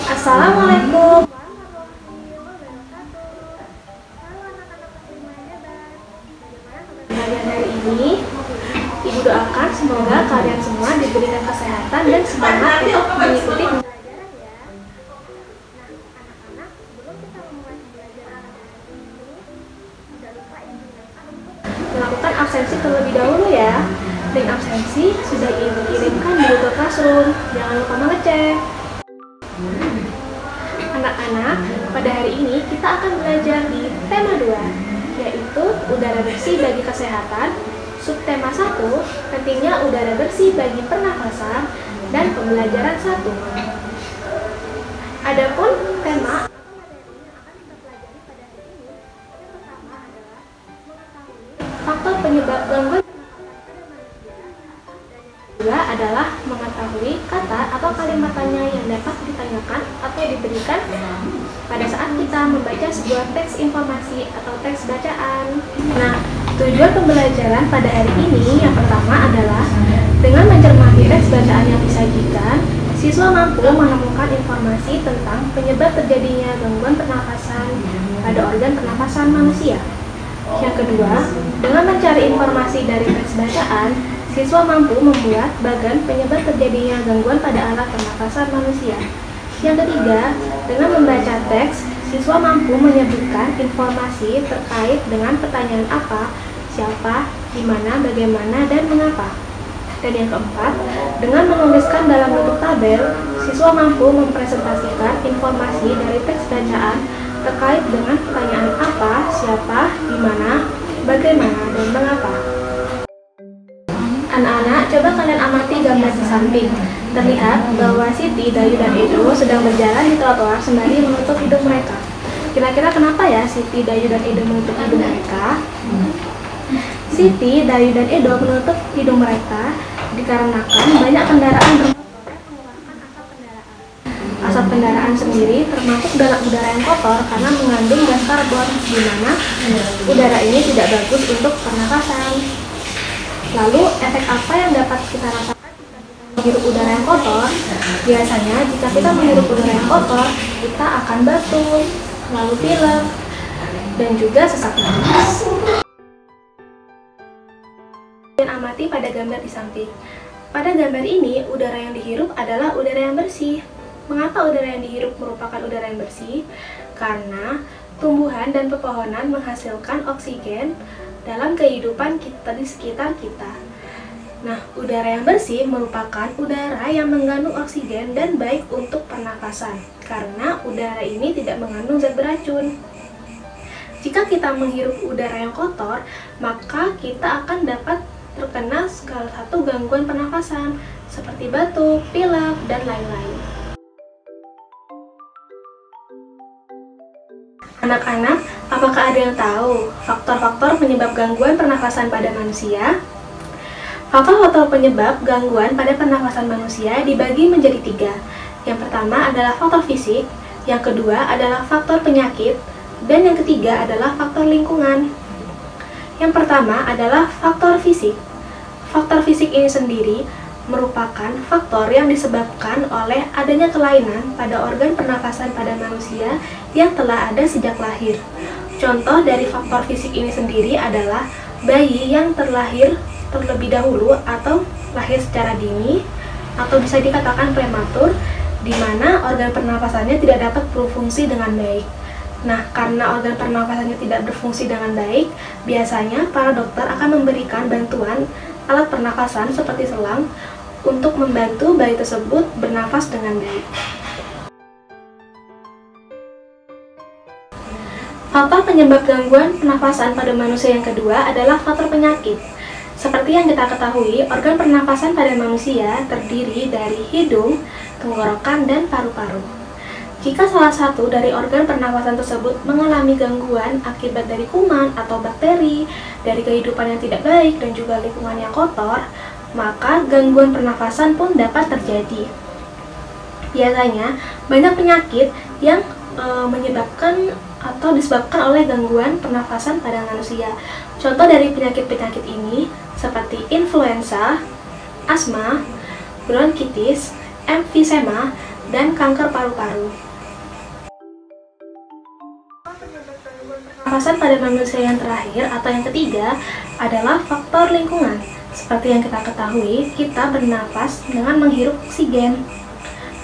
Assalamualaikum. Kalian hari ini, Ibu doakan semoga kalian semua diberikan kesehatan dan semangat untuk mengikuti pembelajaran ya. Nah, anak-anak, sebelum kita memulai pembelajaran hari ini, tidak lupa ingatkan untuk melakukan absensi terlebih dahulu ya. Link absensi sudah Ibu kirimkan di Google Classroom. Jangan lupa mengecek. Anak-anak, pada hari ini kita akan belajar di tema 2, yaitu udara bersih bagi kesehatan, subtema 1, pentingnya udara bersih bagi pernafasan, dan pembelajaran 1. Adapun tema faktor penyebab gangguan kedua adalah mengetahui kata atau kalimat tanya yang dapat ditanyakan atau diberikan pada saat kita membaca sebuah teks informasi atau teks bacaan. Nah, tujuan pembelajaran pada hari ini yang pertama adalah dengan mencermati teks bacaan yang disajikan, siswa mampu menemukan informasi tentang penyebab terjadinya gangguan pernafasan pada organ pernafasan manusia. Yang kedua, dengan mencari informasi dari teks bacaan, siswa mampu membuat bagan penyebab terjadinya gangguan pada alat pernafasan manusia. Yang ketiga, dengan membaca teks, siswa mampu menyebutkan informasi terkait dengan pertanyaan apa, siapa, di mana, bagaimana, dan mengapa. Dan yang keempat, dengan menuliskan dalam bentuk tabel, siswa mampu mempresentasikan informasi dari teks bacaan terkait dengan pertanyaan apa, siapa, di mana, bagaimana, dan mengapa. Anak-anak, coba kalian amati gambar di samping. Terlihat bahwa Siti, Dayu, dan Edo sedang berjalan di trotoar sembari menutup hidung mereka. Kira-kira kenapa ya Siti, Dayu, dan Edo menutup hidung mereka? Siti, Dayu, dan Edo menutup hidung mereka dikarenakan banyak kendaraan bermotor yang mengeluarkan asap kendaraan. Asap kendaraan sendiri termasuk dalam udara yang kotor karena mengandung gas karbon, di mana udara ini tidak bagus untuk pernafasan. Lalu, efek apa yang dapat kita rasakan jika kita menghirup udara yang kotor? Biasanya, jika kita menghirup udara yang kotor, kita akan batuk, lalu pilek, dan juga sesak napas. Dan amati pada gambar di samping. Pada gambar ini, udara yang dihirup adalah udara yang bersih. Mengapa udara yang dihirup merupakan udara yang bersih? Karena tumbuhan dan pepohonan menghasilkan oksigen dalam kehidupan kita di sekitar kita. Nah, udara yang bersih merupakan udara yang mengandung oksigen dan baik untuk pernafasan, karena udara ini tidak mengandung zat beracun. Jika kita menghirup udara yang kotor, maka kita akan dapat terkena salah satu gangguan pernafasan, seperti batuk, pilek, dan lain-lain. Anak-anak, apakah ada yang tahu faktor-faktor penyebab gangguan pernafasan pada manusia? Faktor-faktor penyebab gangguan pada pernafasan manusia dibagi menjadi 3. Yang pertama adalah faktor fisik, yang kedua adalah faktor penyakit, dan yang ketiga adalah faktor lingkungan. Yang pertama adalah faktor fisik. Faktor fisik ini sendiri merupakan faktor yang disebabkan oleh adanya kelainan pada organ pernafasan pada manusia yang telah ada sejak lahir. Contoh dari faktor fisik ini sendiri adalah bayi yang terlahir terlebih dahulu atau lahir secara dini atau bisa dikatakan prematur, di mana organ pernafasannya tidak dapat berfungsi dengan baik. Nah, karena organ pernafasannya tidak berfungsi dengan baik, biasanya para dokter akan memberikan bantuan alat pernafasan seperti selang untuk membantu bayi tersebut bernafas dengan baik. Faktor penyebab gangguan pernafasan pada manusia yang kedua adalah faktor penyakit. Seperti yang kita ketahui, organ pernafasan pada manusia terdiri dari hidung, tenggorokan, dan paru-paru. Jika salah satu dari organ pernafasan tersebut mengalami gangguan akibat dari kuman atau bakteri, dari kehidupan yang tidak baik, dan juga lingkungan yang kotor, maka gangguan pernafasan pun dapat terjadi. Biasanya, banyak penyakit yang menyebabkan atau disebabkan oleh gangguan pernafasan pada manusia. Contoh dari penyakit-penyakit ini seperti influenza, asma, bronkitis, emfisema, dan kanker paru-paru. Pernafasan pada manusia yang terakhir atau yang ketiga adalah faktor lingkungan. Seperti yang kita ketahui, kita bernafas dengan menghirup oksigen.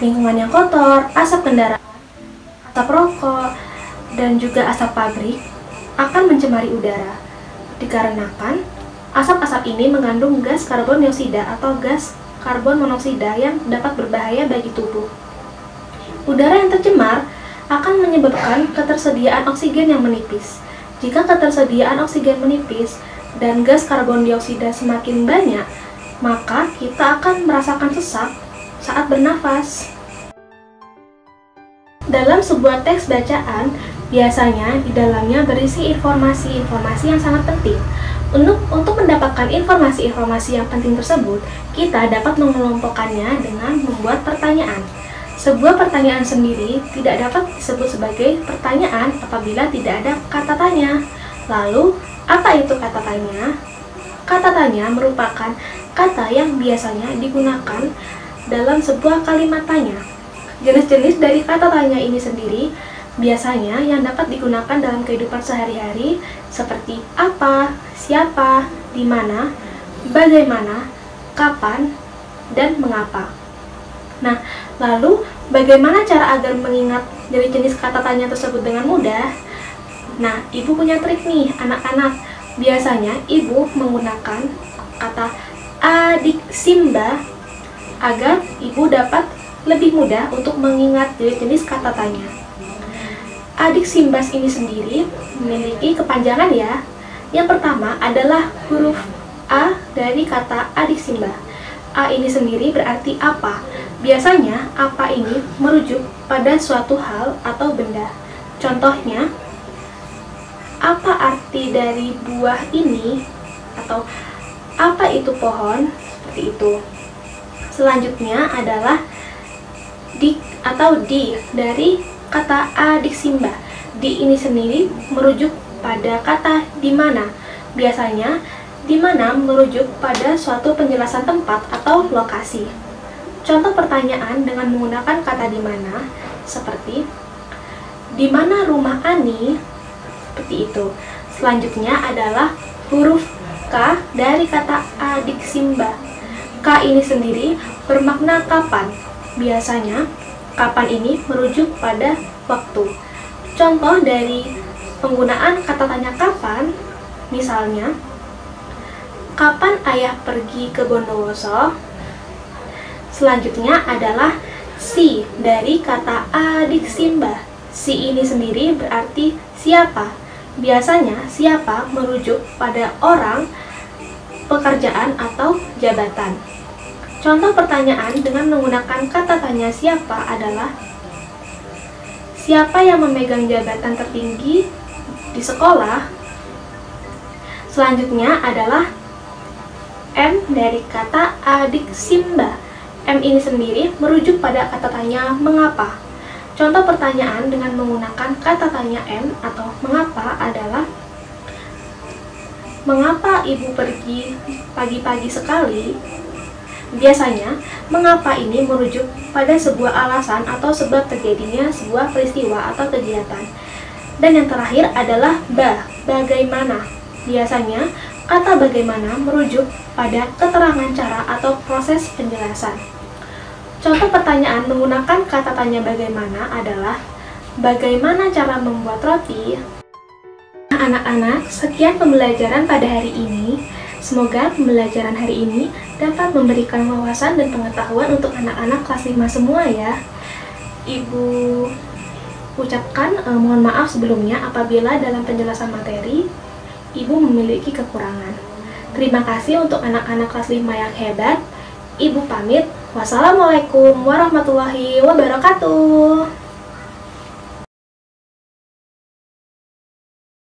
Lingkungan yang kotor, asap kendaraan, asap rokok, dan juga asap pabrik akan mencemari udara. Dikarenakan asap-asap ini mengandung gas karbon dioksida atau gas karbon monoksida yang dapat berbahaya bagi tubuh. Udara yang tercemar akan menyebabkan ketersediaan oksigen yang menipis. Jika ketersediaan oksigen menipis dan gas karbon dioksida semakin banyak, maka kita akan merasakan sesak saat bernafas. Dalam sebuah teks bacaan, biasanya di dalamnya berisi informasi-informasi yang sangat penting. Untuk mendapatkan informasi-informasi yang penting tersebut, kita dapat mengelompokkannya dengan membuat pertanyaan. Sebuah pertanyaan sendiri tidak dapat disebut sebagai pertanyaan apabila tidak ada kata tanya. Lalu, apa itu kata tanya? Kata tanya merupakan kata yang biasanya digunakan dalam sebuah kalimat tanya. Jenis-jenis dari kata tanya ini sendiri biasanya yang dapat digunakan dalam kehidupan sehari-hari seperti apa, siapa, di mana, bagaimana, kapan, dan mengapa. Nah, lalu bagaimana cara agar mengingat dari jenis kata tanya tersebut dengan mudah? Nah, ibu punya trik nih, anak-anak. Biasanya ibu menggunakan kata adik Simba agar ibu dapat lebih mudah untuk mengingat dari jenis kata tanya. Adik Simbas ini sendiri memiliki kepanjangan ya. Yang pertama adalah huruf A dari kata adik Simba. A ini sendiri berarti apa? Biasanya apa ini merujuk pada suatu hal atau benda. Contohnya, apa arti dari buah ini? Atau apa itu pohon? Seperti itu. Selanjutnya adalah di atau di dari kata adik Simba. Di ini sendiri merujuk pada kata di mana. Biasanya di mana merujuk pada suatu penjelasan tempat atau lokasi. Contoh pertanyaan dengan menggunakan kata di mana seperti di mana rumah Ani? Seperti itu. Selanjutnya adalah huruf K dari kata adik Simba. K ini sendiri bermakna kapan. Biasanya kapan ini merujuk pada waktu. Contoh dari penggunaan kata tanya kapan, misalnya kapan ayah pergi ke Bondowoso? Selanjutnya adalah si dari kata adik Simba. Si ini sendiri berarti siapa. Biasanya siapa merujuk pada orang, pekerjaan, atau jabatan. Contoh pertanyaan dengan menggunakan kata tanya siapa adalah siapa yang memegang jabatan tertinggi di sekolah? Selanjutnya adalah M dari kata adik Simba. M ini sendiri merujuk pada kata tanya mengapa. Contoh pertanyaan dengan menggunakan kata tanya M atau mengapa adalah mengapa ibu pergi pagi-pagi sekali? Biasanya, mengapa ini merujuk pada sebuah alasan atau sebab terjadinya sebuah peristiwa atau kegiatan. Dan yang terakhir adalah bagaimana. Biasanya, kata bagaimana merujuk pada keterangan cara atau proses penjelasan. Contoh pertanyaan menggunakan kata tanya bagaimana adalah bagaimana cara membuat roti? Anak-anak, sekian pembelajaran pada hari ini. Semoga pembelajaran hari ini dapat memberikan wawasan dan pengetahuan untuk anak-anak kelas 5 semua ya. Ibu ucapkan mohon maaf sebelumnya apabila dalam penjelasan materi Ibu memiliki kekurangan. Terima kasih untuk anak-anak kelas 5 yang hebat. Ibu pamit. Wassalamualaikum warahmatullahi wabarakatuh.